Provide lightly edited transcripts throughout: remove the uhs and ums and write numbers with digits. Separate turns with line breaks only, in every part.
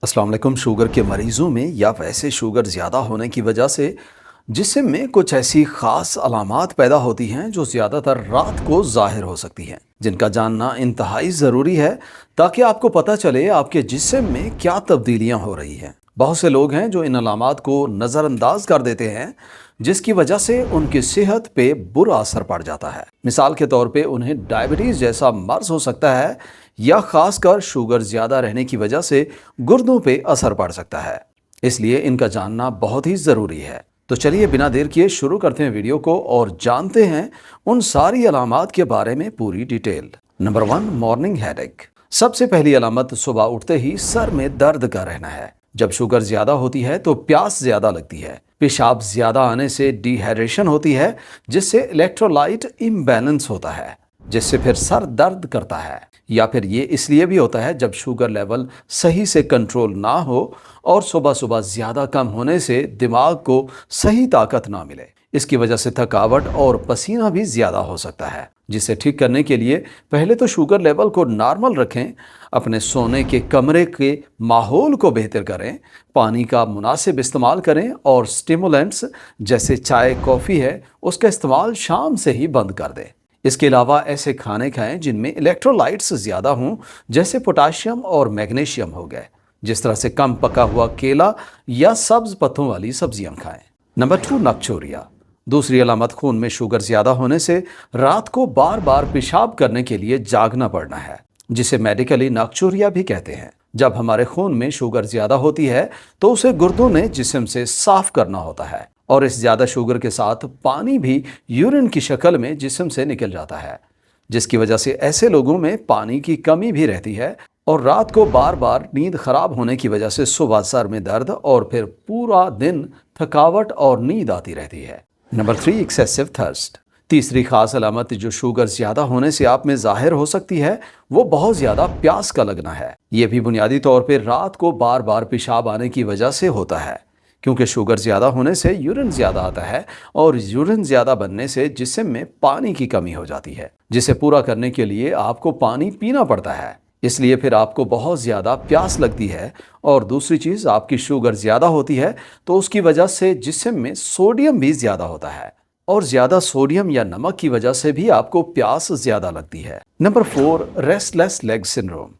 अस्सलाम वालेकुम। शुगर के मरीज़ों में या वैसे शुगर ज़्यादा होने की वजह से जिस्म में कुछ ऐसी ख़ास अलामात पैदा होती हैं जो ज़्यादातर रात को ज़ाहिर हो सकती हैं, जिनका जानना इंतहाई ज़रूरी है ताकि आपको पता चले आपके जिस्म में क्या तब्दीलियां हो रही हैं। बहुत से लोग हैं जो इन अलामात को नज़रअंदाज कर देते हैं, जिसकी वजह से उनकी सेहत पे बुरा असर पड़ जाता है। मिसाल के तौर पे उन्हें डायबिटीज़ जैसा मर्ज हो सकता है या ख़ासकर शुगर ज़्यादा रहने की वजह से गुर्दों पे असर पड़ सकता है। इसलिए इनका जानना बहुत ही ज़रूरी है। तो चलिए बिना देर किए शुरू करते हैं वीडियो को और जानते हैं उन सारी अलामात के बारे में पूरी डिटेल। Number 1, morning headache. सबसे पहली अलामत सुबह उठते ही सर में दर्द का रहना है। जब शुगर ज्यादा होती है तो प्यास ज्यादा लगती है, पेशाब ज्यादा आने से डिहाइड्रेशन होती है, जिससे इलेक्ट्रोलाइट इम्बैलेंस होता है, जिससे फिर सर दर्द करता है। या फिर ये इसलिए भी होता है जब शुगर लेवल सही से कंट्रोल ना हो और सुबह सुबह ज़्यादा कम होने से दिमाग को सही ताकत ना मिले। इसकी वजह से थकावट और पसीना भी ज़्यादा हो सकता है, जिसे ठीक करने के लिए पहले तो शुगर लेवल को नॉर्मल रखें, अपने सोने के कमरे के माहौल को बेहतर करें, पानी का मुनासिब इस्तेमाल करें और स्टिमुलेंट्स जैसे चाय कॉफ़ी है उसका इस्तेमाल शाम से ही बंद कर दें। इसके अलावा ऐसे खाने खाएं जिनमें इलेक्ट्रोलाइट्स ज़्यादा हों, जैसे पोटाशियम और मैग्नीशियम हो गए, जिस तरह से कम पका हुआ केला या सब्ज पत्तों वाली सब्जियां खाएं। नंबर 2, नक्चोरिया। दूसरी अलामत खून में शुगर ज़्यादा होने से रात को बार बार पेशाब करने के लिए जागना पड़ना है, जिसे मेडिकली नक्चोरिया भी कहते हैं। जब हमारे खून में शुगर ज़्यादा होती है तो उसे गुर्दों ने जिस्म से साफ करना होता है और इस ज़्यादा शुगर के साथ पानी भी यूरिन की शक्ल में जिस्म से निकल जाता है, जिसकी वजह से ऐसे लोगों में पानी की कमी भी रहती है और रात को बार बार नींद खराब होने की वजह से सुबह सर में दर्द और फिर पूरा दिन थकावट और नींद आती रहती है। Number 3, excessive thirst. तीसरी खास अलामत जो शुगर ज़्यादा होने से आप में जाहिर हो सकती है वो बहुत ज़्यादा प्यास का लगना है। ये भी बुनियादी तौर पर रात को बार बार पेशाब आने की वजह से होता है, क्योंकि शुगर ज़्यादा होने से यूरिन ज़्यादा आता है और यूरिन ज़्यादा बनने से जिस्म में पानी की कमी हो जाती है, जिसे पूरा करने के लिए आपको पानी पीना पड़ता है। इसलिए फिर आपको बहुत ज़्यादा प्यास लगती है। और दूसरी चीज़, आपकी शुगर ज़्यादा होती है तो उसकी वजह से जिस्म में सोडियम भी ज़्यादा होता है और ज़्यादा सोडियम या नमक की वजह से भी आपको प्यास ज़्यादा लगती है। Number 4, restless leg syndrome.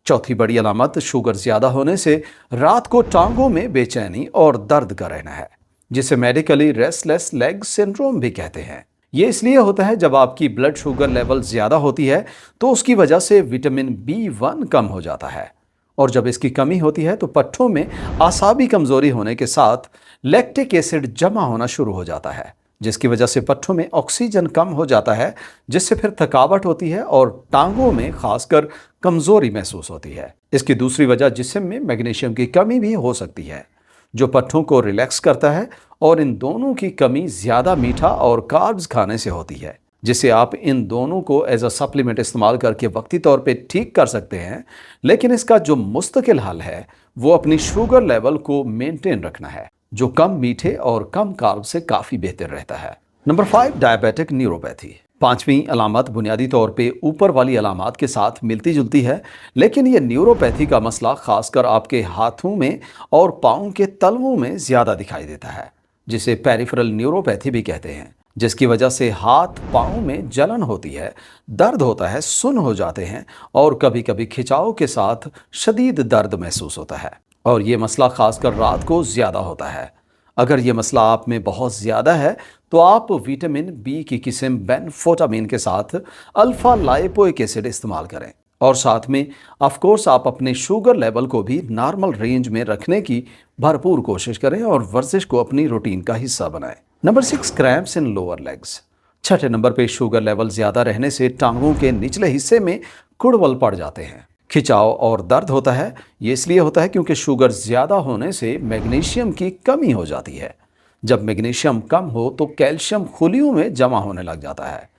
चौथी बड़ी अलामत शुगर ज्यादा होने से रात को टांगों में बेचैनी और दर्द का रहना है, जिसे मेडिकली रेस्टलेस लेग सिंड्रोम भी कहते हैं। ये इसलिए होता है जब आपकी ब्लड शुगर लेवल ज्यादा होती है तो उसकी वजह से विटामिन B1 कम हो जाता है और जब इसकी कमी होती है तो पट्ठों में आसाबी कमजोरी होने के साथ लैक्टिक एसिड जमा होना शुरू हो जाता है, जिसकी वजह से पट्ठों में ऑक्सीजन कम हो जाता है, जिससे फिर थकावट होती है और टांगों में खासकर कमजोरी महसूस होती है। इसकी दूसरी वजह जिस्म में मैग्नीशियम की कमी भी हो सकती है, जो पट्ठों को रिलैक्स करता है और इन दोनों की कमी ज़्यादा मीठा और कार्ब्स खाने से होती है, जिसे आप इन दोनों को एज अ सप्लीमेंट इस्तेमाल करके वक्ती तौर पे ठीक कर सकते हैं। लेकिन इसका जो मुस्तकिल हल है वो अपनी शुगर लेवल को मेंटेन रखना है, जो कम मीठे और कम कार्ब से काफ़ी बेहतर रहता है। Number 5, diabetic neuropathy. पांचवी अलामत बुनियादी तौर पे ऊपर वाली अलामत के साथ मिलती जुलती है, लेकिन ये न्यूरोपैथी का मसला खासकर आपके हाथों में और पाँव के तलवों में ज़्यादा दिखाई देता है, जिसे पेरिफेरल न्यूरोपैथी भी कहते हैं, जिसकी वजह से हाथ पाँव में जलन होती है, दर्द होता है, सुन्न हो जाते हैं और कभी कभी खिंचाव के साथ शदीद दर्द महसूस होता है। और ये मसला खासकर रात को ज़्यादा होता है। अगर ये मसला आप में बहुत ज़्यादा है तो आप विटामिन B की किस्म बेनफोटामिन के साथ अल्फा लाइपोइक एसिड इस्तेमाल करें और साथ में ऑफ कोर्स आप अपने शुगर लेवल को भी नॉर्मल रेंज में रखने की भरपूर कोशिश करें और वर्जिश को अपनी रूटीन का हिस्सा बनाएं। नंबर 6, क्रैम्प्स इन लोअर लेग्स। छठे नंबर पे शुगर लेवल ज़्यादा रहने से टांगों के निचले हिस्से में कुड़वल पड़ जाते हैं, खिंचाव और दर्द होता है। ये इसलिए होता है क्योंकि शुगर ज़्यादा होने से मैग्नीशियम की कमी हो जाती है। जब मैग्नीशियम कम हो तो कैल्शियम खुलियों में जमा होने लग जाता है,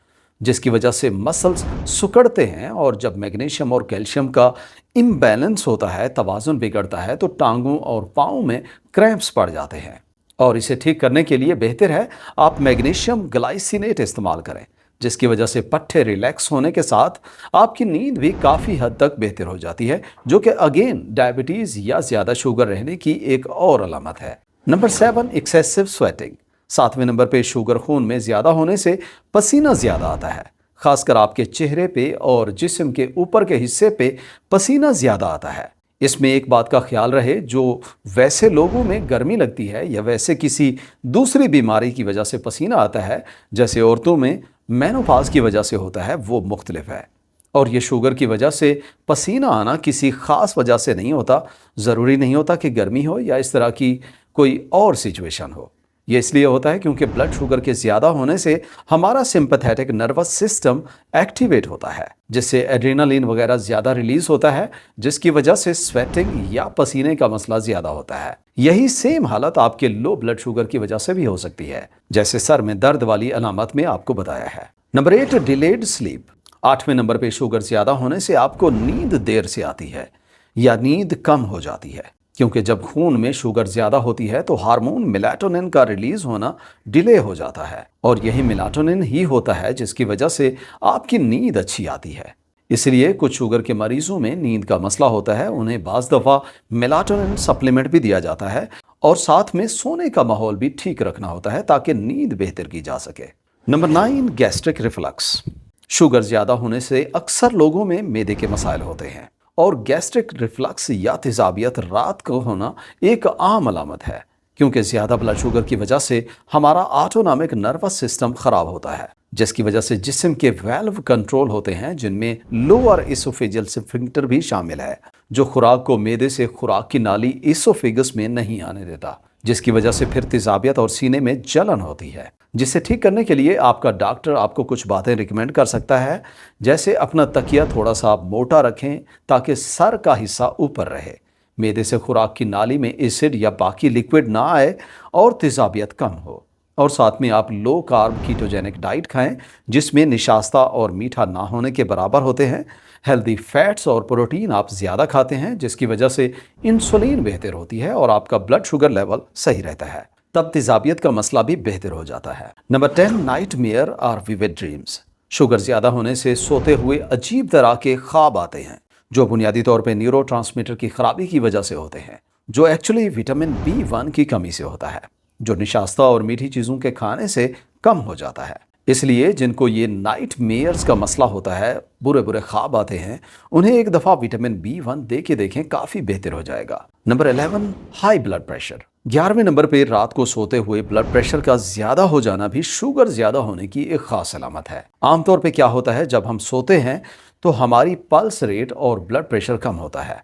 जिसकी वजह से मसल्स सिकुड़ते हैं और जब मैग्नीशियम और कैल्शियम का इम्बैलेंस होता है, तवाज़ुन बिगड़ता है, तो टांगों और पाँव में क्रैम्प्स पड़ जाते हैं। और इसे ठीक करने के लिए बेहतर है आप मैग्नीशियम ग्लाइसिनेट इस्तेमाल करें, जिसकी वजह से पट्टे रिलैक्स होने के साथ आपकी नींद भी काफ़ी हद तक बेहतर हो जाती है, जो कि अगेन डायबिटीज़ या ज़्यादा शुगर रहने की एक और अलामत है। Number 7, excessive sweating. 7वें नंबर पे शुगर खून में ज़्यादा होने से पसीना ज़्यादा आता है, खासकर आपके चेहरे पे और जिस्म के ऊपर के हिस्से पे पसीना ज़्यादा आता है। इसमें एक बात का ख्याल रहे, जो वैसे लोगों में गर्मी लगती है या वैसे किसी दूसरी बीमारी की वजह से पसीना आता है, जैसे औरतों में मेनोपॉज की वजह से होता है, वो मुख्तलिफ है। और ये शुगर की वजह से पसीना आना किसी ख़ास वजह से नहीं होता। ज़रूरी नहीं होता कि गर्मी हो या इस तरह की कोई और सिचुएशन हो। ये इसलिए होता है क्योंकि ब्लड शुगर के ज़्यादा होने से हमारा सिंपैथेटिक नर्वस सिस्टम एक्टिवेट होता है, जिससे एड्रेनालिन वगैरह ज़्यादा रिलीज होता है, जिसकी वजह से स्वेटिंग या पसीने का मसला ज़्यादा होता है। यही सेम हालत आपके लो ब्लड शुगर की वजह से भी हो सकती है, जैसे सर में दर्द वाली अलामत में आपको बताया है। Number 8, delayed sleep. 8वें नंबर पे शुगर ज़्यादा होने से आपको नींद देर से आती है या नींद कम हो जाती है, क्योंकि जब खून में शुगर ज़्यादा होती है तो हार्मोन मेलाटोनिन का रिलीज होना डिले हो जाता है, और यही मेलाटोनिन ही होता है जिसकी वजह से आपकी नींद अच्छी आती है। इसलिए कुछ शुगर के मरीजों में नींद का मसला होता है, उन्हें बाज़ दफ़ा मेलाटोनिन सप्लीमेंट भी दिया जाता है, और साथ में सोने का माहौल भी ठीक रखना होता है ताकि नींद बेहतर की जा सके। Number 9, gastric reflux. शुगर ज़्यादा होने से अक्सर लोगों में मैदे के मसाइल होते हैं, और गैस्ट्रिक रिफ्लक्स या तेज़ाबियत रात को होना एक आम अलामत है, क्योंकि ज़्यादा ब्लड शुगर की वजह से हमारा ऑटोनॉमिक नर्वस सिस्टम ख़राब होता है, जिसकी वजह से जिस्म के वाल्व कंट्रोल होते हैं, जिनमें लोअर इसोफेजियल स्फिंक्टर भी शामिल है, जो खुराक को मैदे से खुराक की नाली इसोफेगस में नहीं आने देता, जिसकी वजह से फिर तेज़ाबियत और सीने में जलन होती है। जिसे ठीक करने के लिए आपका डॉक्टर आपको कुछ बातें रिकमेंड कर सकता है, जैसे अपना तकिया थोड़ा सा मोटा रखें ताकि सर का हिस्सा ऊपर रहे, मैदे से खुराक की नाली में एसिड या बाकी लिक्विड ना आए और तेज़ाबियत कम हो, और साथ में आप लो कार्ब कीटोजेनिक डाइट खाएं, जिसमें निशास्ता और मीठा ना होने के बराबर होते हैं। हेल्दी फैट्स और प्रोटीन आप ज़्यादा खाते हैं, जिसकी वजह से इंसुलिन बेहतर होती है और आपका ब्लड शुगर लेवल सही रहता है, तब तेज़ाबियत का मसला भी बेहतर हो जाता है। नंबर 10, नाइटमेयर और विविड ड्रीम्स। शुगर ज़्यादा होने से सोते हुए अजीब तरह के ख्वाब आते हैं, जो बुनियादी तौर पे न्यूरोट्रांसमीटर की खराबी की वजह से होते हैं, जो एक्चुअली विटामिन B1 की कमी से होता है, जो निशास्ता और मीठी चीज़ों के खाने से कम हो जाता है। इसलिए जिनको ये नाइट मेयर्स का मसला होता है, बुरे बुरे ख्वाब आते हैं, उन्हें एक दफ़ा विटामिन B1 दे के देखें, काफ़ी बेहतर हो जाएगा। Number 11, high blood pressure. 11वें नंबर पे रात को सोते हुए ब्लड प्रेशर का ज़्यादा हो जाना भी शुगर ज़्यादा होने की एक ख़ास अलामत है। आमतौर पे क्या होता है, जब हम सोते हैं तो हमारी पल्स रेट और ब्लड प्रेशर कम होता है,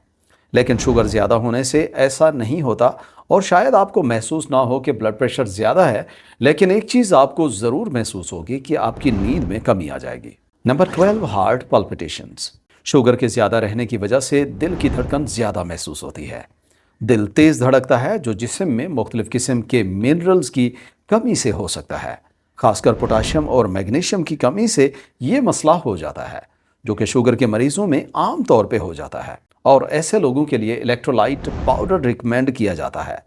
लेकिन शुगर ज़्यादा होने से ऐसा नहीं होता, और शायद आपको महसूस ना हो कि ब्लड प्रेशर ज़्यादा है, लेकिन एक चीज़ आपको ज़रूर महसूस होगी कि आपकी नींद में कमी आ जाएगी। Number 12, heart पल्पिटेशंस। शुगर के ज़्यादा रहने की वजह से दिल की धड़कन ज़्यादा महसूस होती है, दिल तेज़ धड़कता है, जो जिस्म में मुख्तलिफ किस्म के मिनरल्स की कमी से हो सकता है, खासकर पोटाशियम और मैग्नीशियम की कमी से ये मसला हो जाता है, जो कि शुगर के मरीजों में आम तौर पे हो जाता है, और ऐसे लोगों के लिए इलेक्ट्रोलाइट पाउडर रिकमेंड किया जाता है,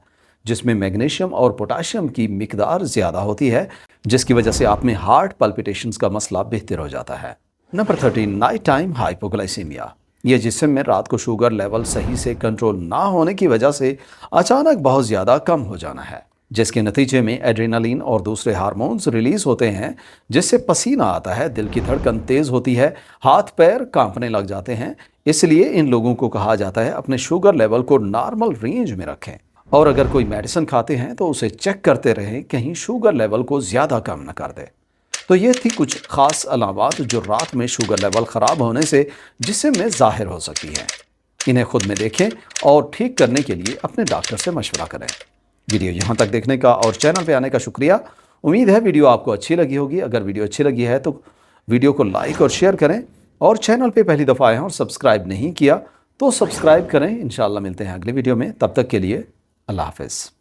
जिसमें मैग्नीशियम और पोटाशियम की मिकदार ज़्यादा होती है, जिसकी वजह से आप में हार्ट पल्पिटेशंस का मसला बेहतर हो जाता है। Number 13, night time hypoglycaemia. ये जिस्म में रात को शुगर लेवल सही से कंट्रोल ना होने की वजह से अचानक बहुत ज़्यादा कम हो जाना है, जिसके नतीजे में एड्रेनालिन और दूसरे हार्मोन्स रिलीज होते हैं, जिससे पसीना आता है, दिल की धड़कन तेज़ होती है, हाथ पैर कांपने लग जाते हैं। इसलिए इन लोगों को कहा जाता है अपने शुगर लेवल को नॉर्मल रेंज में रखें, और अगर कोई मेडिसिन खाते हैं तो उसे चेक करते रहें, कहीं शुगर लेवल को ज़्यादा कम न कर दे। तो ये थी कुछ ख़ास अलामत जो रात में शुगर लेवल ख़राब होने से जिस्म में ज़ाहिर हो सकती हैं। इन्हें खुद में देखें और ठीक करने के लिए अपने डॉक्टर से मशवरा करें। वीडियो यहाँ तक देखने का और चैनल पे आने का शुक्रिया। उम्मीद है वीडियो आपको अच्छी लगी होगी। अगर वीडियो अच्छी लगी है तो वीडियो को लाइक और शेयर करें, और चैनल पे पहली दफ़ा आए हैं और सब्सक्राइब नहीं किया तो सब्सक्राइब करें। इंशाल्लाह मिलते हैं अगले वीडियो में, तब तक के लिए अल्लाह हाफ़िज़।